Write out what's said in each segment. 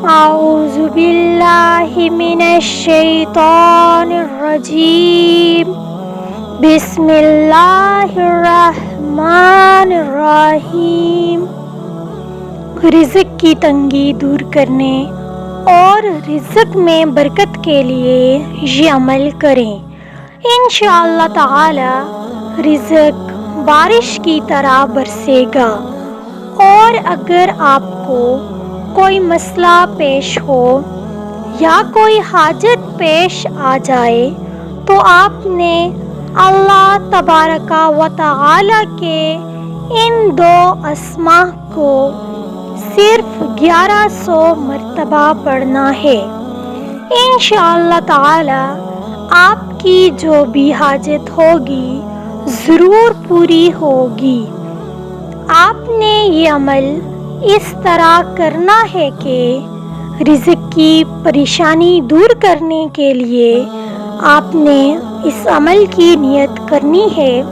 اعوذ باللہ من الشیطان الرجیم بسم اللہ الرحمن الرحیم۔ رزق کی تنگی دور کرنے اور رزق میں برکت کے لیے یہ عمل کریں، انشاءاللہ تعالی رزق بارش کی طرح برسے گا۔ اور اگر آپ کو کوئی مسئلہ پیش ہو یا کوئی حاجت پیش آ جائے تو آپ نے اللہ تبارک و تعالی کے ان دو اسماء کو صرف 1100 مرتبہ پڑھنا ہے، انشاءاللہ تعالی آپ کی جو بھی حاجت ہوگی ضرور پوری ہوگی۔ آپ نے یہ عمل اس طرح کرنا ہے کہ رزق کی پریشانی دور کرنے کے لیے آپ نے اس عمل کی نیت کرنی ہے۔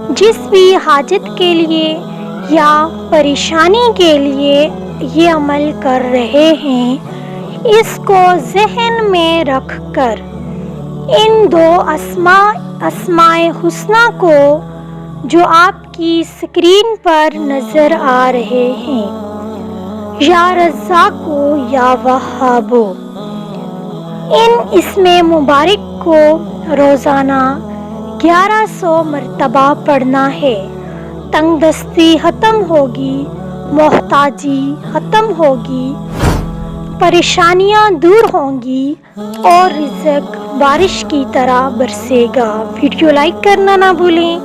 جس بھی حاجت کے لیے یا پریشانی کے لیے یہ عمل کر رہے ہیں، اس کو ذہن میں رکھ کر ان دو اسماء حسنی کو جو آپ کی اسکرین پر نظر آ رہے ہیں، یا رزاقو یا وہابو، ان اسم مبارک کو روزانہ 1100 مرتبہ پڑھنا ہے۔ تنگ دستی ختم ہوگی، محتاجی ختم ہوگی، پریشانیاں دور ہوں گی اور رزق بارش کی طرح برسے گا۔ ویڈیو لائک کرنا نہ بھولیں،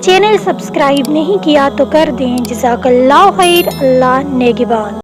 چینل سبسکرائب نہیں کیا تو کر دیں۔ جزاک اللہ خیر، اللہ نگہبان۔